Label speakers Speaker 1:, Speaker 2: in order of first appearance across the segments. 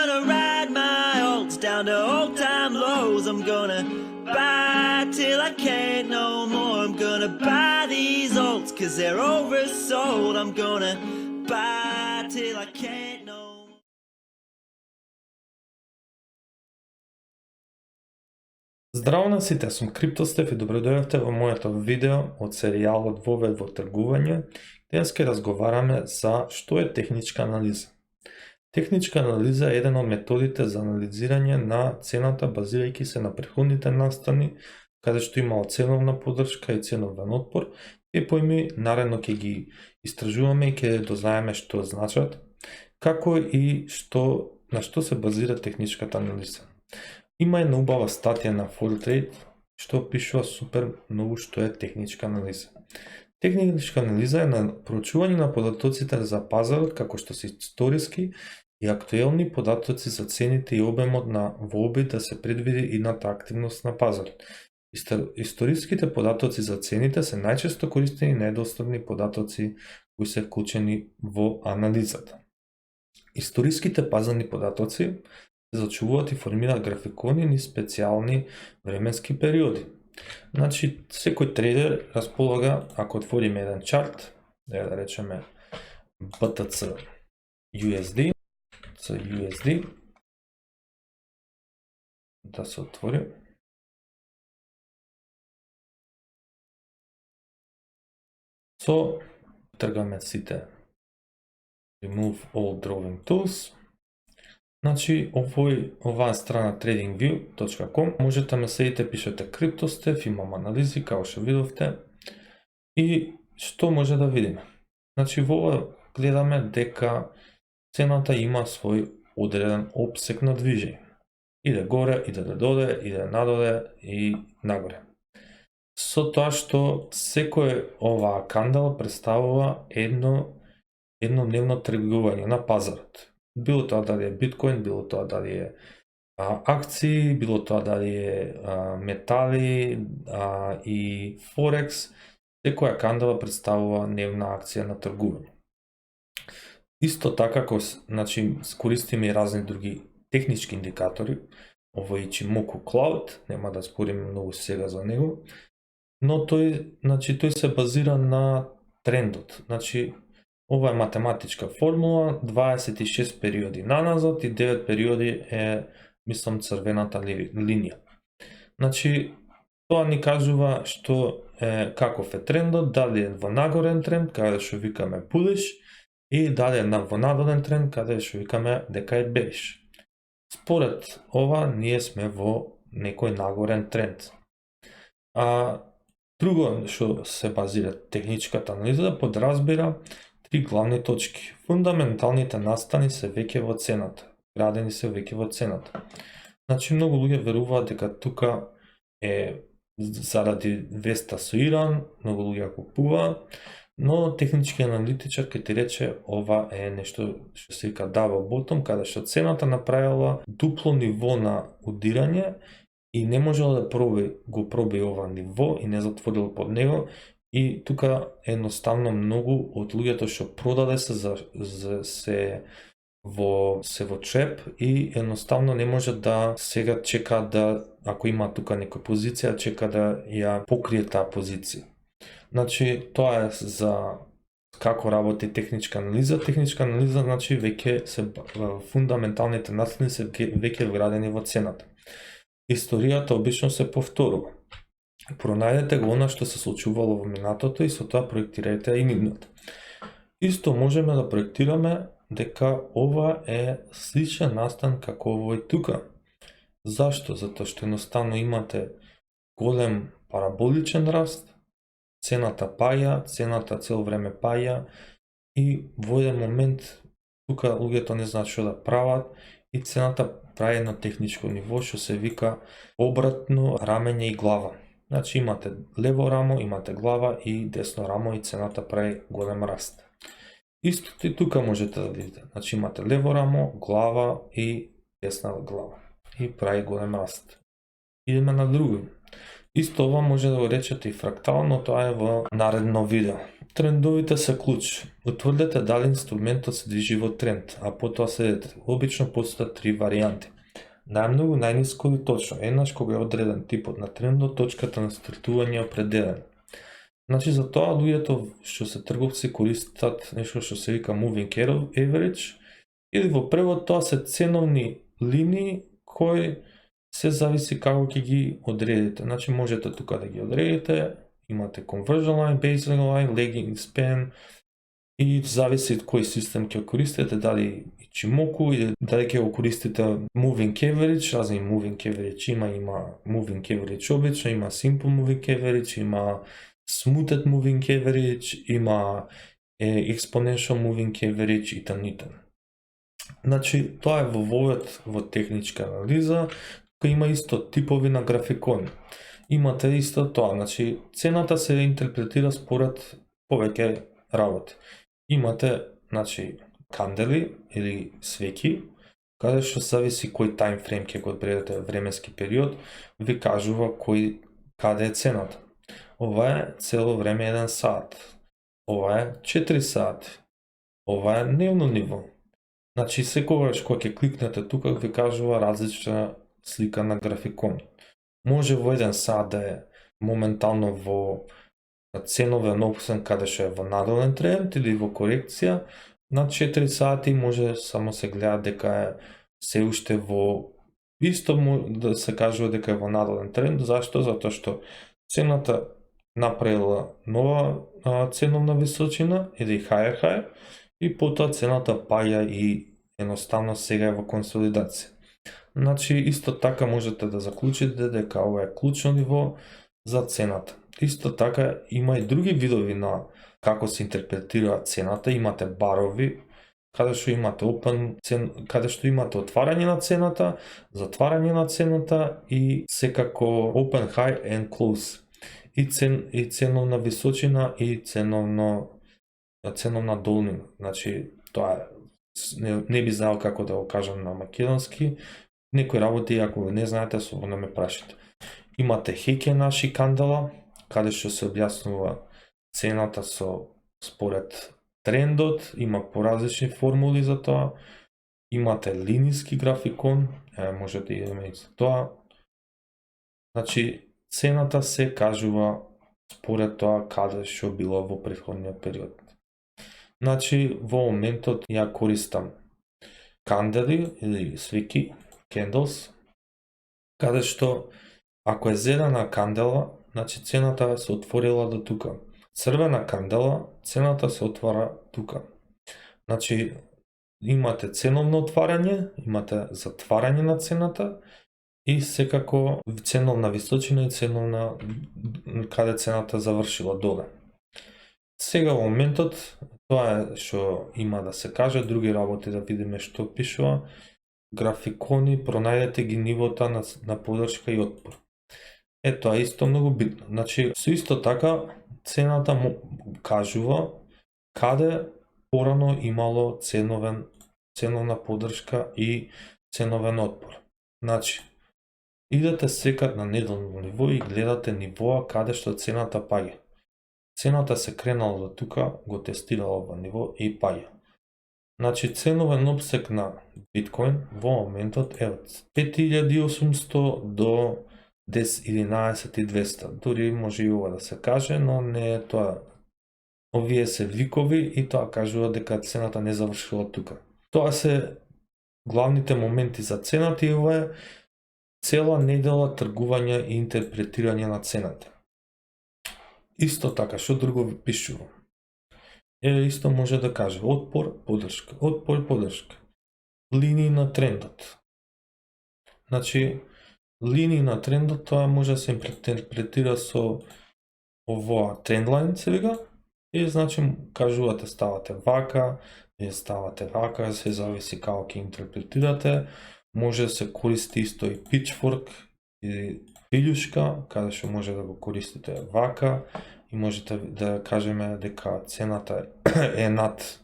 Speaker 1: gonna ride my oats down to old time lows. I'm gonna buy till I can't no more. I'm gonna buy these oats cause they're oversold. I'm gonna buy till I can't no more.
Speaker 2: Здраво на сите, сум Криптостеф и добре дојдовте во моето видео од серијалот Вовед во тргување. Денес ќе разговараме за што е техничка анализа. Техничка анализа е еден од методите за анализирање на цената базирајќи се на претходните настани, каде што имало ценовна поддршка и ценовен отпор. Тие поими наредно ќе ги истражуваме и ќе дознаеме што значат, како и на што се базира техничката анализа. Има една убава статија на Fortrade што опишува супер многу што е техничка анализа. Техничка анализа е на проучување на податоците за пазарот како што се историски и актуелни податоци за цените и обемот во обид да се предвиди идната активност на пазарот. Историските податоци за цените се најчесто користени најдостапни податоци кои се вклучени во анализата. Историските пазарни податоци се зачувуваат и формираат графикони низ специјални временски периоди. Значи, секој трейдер располага, ако отвориме еден чарт, да речеме BTC USD, да се отвори. Тргаме сите Remove all drawing tools. Значи, оваа страна tradingview.com можете ме следите, пишете Криптостеф, имам анализи, како што видовте. И што може да видиме? Значи, во ова гледаме дека цената има свој одреден опсек на движење. Иде горе, иде доде, иде надоде и нагоре. Со тоа што секој оваа кандел представува еднодневно тргување на пазарот. Било тоа дали е биткоин, било тоа дали е акции, било тоа дали е метали и форекс, секоја кандела представува дневна акција на тргување. Исто така, значи, користиме и разни други технички индикатори, овој Ichimoku Cloud, нема да спориме многу сега за него, но тој се базира на трендот. Значи, ова е математичка формула, 26 периоди наназад и 9 периоди е, мислам, црвената линија. Значи, тоа ни кажува што е каков е трендот, дали е во нагорен тренд, каде што викаме bullish, и дали е во надолен тренд, каде што викаме дека е bearish. Според ова, ние сме во некој нагорен тренд. Друго што се базира техничката анализа подразбира три главни точки. Фундаменталните настани се веќе во цената. Градени се веќе во цената. Значи, многу луѓе веруваат дека тука е заради веста со Иран, многу луѓе купуваат, но технички аналитичар ќе ти рече ова е нешто што се вика double bottom, каде што цената направила дупло ниво на удирање и не можела да го проби ова ниво и не затворил под него. И тука едноставно многу од луѓето што продаде се во чеп и едноставно не може да сега чека да, ако има тука некоја позиција, чека да ја покрие таа позиција. Значи, тоа е за како работи техничка анализа. Техничка анализа, значи, веќе се фундаменталните настани се веќе вградени во цената. Историјата обично се повторува. Пронајдете го она што се случувало во минатото и со тоа проектирајте и нивното. Исто можеме да проектираме дека ова е сличен настан како овој тука. Зашто? Затоа што едноставно имате голем параболичен раст, цената паја, цената цел време паја и во еден момент тука луѓето не знаат што да прават и цената прави едно техничко ниво што се вика обратно рамење и глава. Значи, имате лево рамо, имате глава и десно рамо и цената прави голем раст. Истото и тука можете да видите. Значи, имате лево рамо, глава и десна глава. И прави голем раст. Идеме на друго. Исто ова може да го речете и фрактално, тоа е во наредно видео. Трендовите се клуч. Утврдете дали инструментот се движи во тренд, а потоа следете. Обично постојат 3 варијанти. Најмногу, најниско или точно. Еднаш кога е одреден типот на трендот, точката на стартување е определена. Значи, за тоа луѓето што се трговци користат нешто што се вика moving average, или во превод тоа се ценовни линии кои се зависи како ќе ги одредите. Значи, можете тука да ги одредите, имате conversion line, baseline line, lagging span и зависи од кој систем ќе користите, дали Ichimoku или дали ќе го користите moving average, разни moving average има moving average обично, има simple moving average, има smoothed moving average, има exponential moving average и т.н. Значи, тоа е во вовет во техничка анализа, кој има исто типови на графикони. Имате исто тоа, значи цената се интерпретира според повеќе работи. Имате, значи, кандели или свеќи, каде што зависи кој таймфрейм ќе го одредите, временски период, ви кажува каде е цената. Ова е цело време 1 сат. Ова е 4 сати. Ова е дневно ниво. Значи, секогаш кога ќе кликнете тука, ви кажува различна слика на графикон. Може во 1 сат да е моментално во ценовен опсен каде што е во наделен тренд или во корекција. На 4 сати може само се гледа дека е се уште во исто да се кажува дека е во наделен тренд. Зашто? Затоа што цената направила нова ценовна височина или higher high и потоа цената паѓа и едноставно сега е во консолидација. Значи, исто така можете да заклучите дека ова е клучно ниво за цената. Исто така има и други видови на како се интерпретира цената. Имате барови, каде што имате каде што имате отварање на цената, затварање на цената и секако open high and close. И ценовна височина и ценовна долнина. Значи, тоа не би знаел како да го кажам на македонски. Некои работи, ако не знаете, слободно ме прашите. Имате Heikin-Ashi кандела, каде што се објаснува цената според трендот, има поразлични формули за тоа. Имате линиски графикон, може да идеме и за тоа. Значи, цената се кажува според тоа каде што било во претходниот период. Значи, во моментот ја користам кандели или свеќи, candles, каде што ако е зелена кандела, значи цената се отворила до тука. Црвена кандела, цената се отвара тука. Значи, имате ценовно отварање, имате затварање на цената и секако ценовна височина и ценовна каде цената завршила доле. Сега во моментот, тоа е што има да се каже, други работи да видиме што пишува. Графикони, пронајдете ги нивота на подршка и отпор. Тоа е исто многу битно. Значи, со исто така, цената му кажува каде порано имало ценовна подршка и ценовен отпор. Значи, идете секад на неделно ниво и гледате нивоа каде што цената паѓа. Цената се кренала до тука, го тестирала во ниво и паѓа. Значи, ценовен обсек на биткоин во моментот е од 5800 до 11.200. Дори може и ова да се каже, но не е тоа. Овие се викови и тоа кажува дека цената не завршила тука. Тоа се главните моменти за цената и ова е цела недела тргување и интерпретирање на цената. Исто така, што друго ви пишува? Исто може да каже отпор, подршка, отпор, подршка. Линии на трендот. Значи, линии на трендот, тоа може да се интерпретира со овоа трендлайн се вика, и значи кажувате ставате вака, или ставате вака, се зависи како ќе интерпретирате. Може да се користи исто и pitchfork или пилјушка, каде што може да го користите вака и можете да кажеме дека цената е над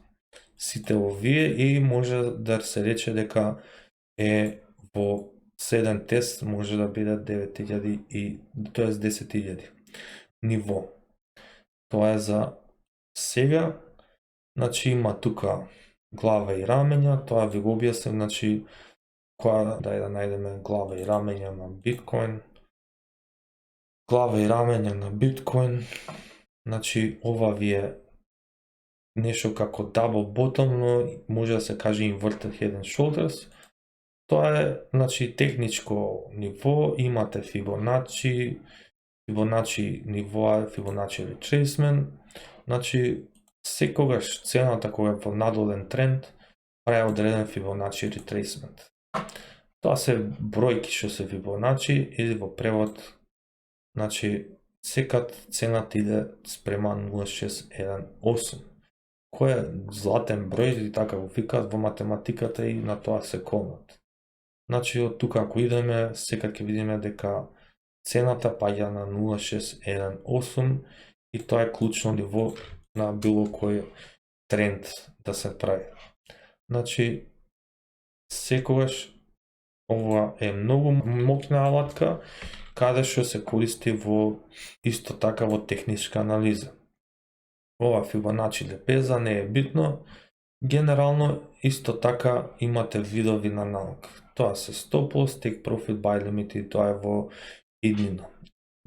Speaker 2: сите овие и може да се рече дека е во следен тест може да биде 9000 и тоа е 10.000 ниво. Тоа е за Сега, значи има тука глава и рамења, тоа ви го објаснив, значи дај да најдеме глава и рамења на биткоин. Глава и рамења на биткоин, значи ова ви е нешто како double bottom, но може да се каже inverted head and shoulders. Тоа е, значи, техничко ниво, имате Fibonacci нивоа, Fibonacci retracement, значи секогаш цената кога е во надолен тренд прави одреден Fibonacci retracement. Тоа се бројки што се Fibonacci или во превод, значи секад цената иде спрема 0,618, кој е златен број и така го викаат во математиката и на тоа се колнат. Значи од тука ако идеме, секад ќе видиме дека цената паѓа на 0,618 и тоа е клучно ниво на било кој тренд да се прави. Значи секогаш ова е многу моќна алатка каде што се користи во исто така во техничка анализа. Ова Fibonacci лепеза не е битно. Генерално исто така имате видови на налог. Тоа се stop loss, take profit, buy limit и тоа е во иднина.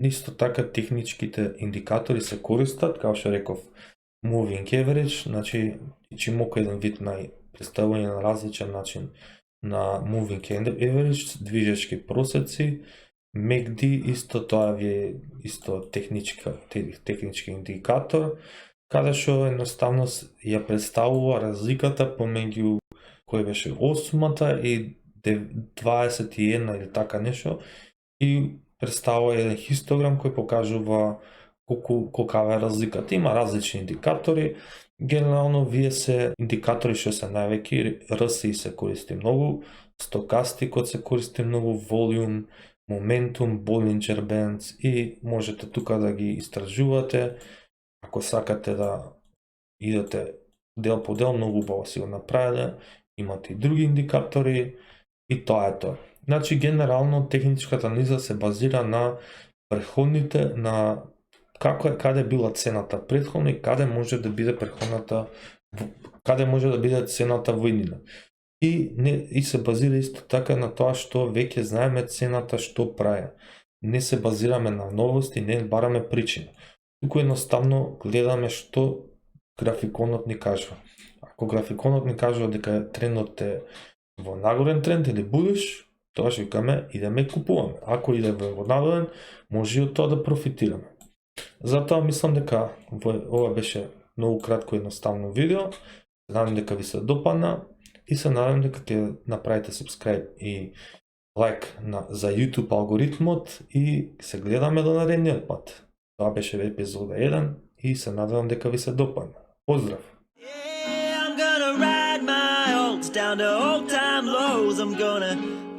Speaker 2: Исто така техничките индикатори се користат, како што реков, moving average, значи чимоко еден вид на представување на различен начин на moving average, движечки просеци, MACD, исто тоа ви е исто технички индикатор, каде што едноставно ја представува разликата помеѓу кој беше 8-та и 21 или така нешто и представува еден хистограм кој покажува колкава е разликата. Има различни индикатори, генерално вие се индикатори што се највеќе, RSI се користи многу, стокастикот се користи многу, волюм, моментум, Bollinger Bands и можете тука да ги истражувате. Ако сакате да идете дел по дел, многу убаво си го направиле, имате и други индикатори и тоа е тоа. Значи генерално техничката анализа се базира на претходните, на каде била цената претходно и каде може да биде цената во иднина. И се базира исто така на тоа што веќе знаеме цената што прави. Не се базираме на новости, не бараме причина. Туку едноставно гледаме што графиконот ни кажува. Ако графиконот ни кажува дека трендот е во нагорен тренд или булиш, тоа што викаме идеме и купуваме. Ако иде во надолен, може и од тоа да профитираме. Затоа мислам дека ова беше многу кратко и едноставно видео. Се надам дека ви се допадна и се надам дека ќе направите subscribe и лайк за YouTube алгоритмот и се гледаме до наредниот пат. Тоа беше епизода 1 и се надевам дека ви се допадна. Поздрав!
Speaker 1: Yeah, I'm gonna ride my alts down to old time lows. I'm gonna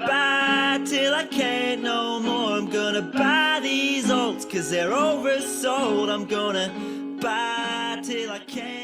Speaker 1: buy till I can't no more. I'm gonna buy these alts cause they're oversold. I'm gonna buy till I can't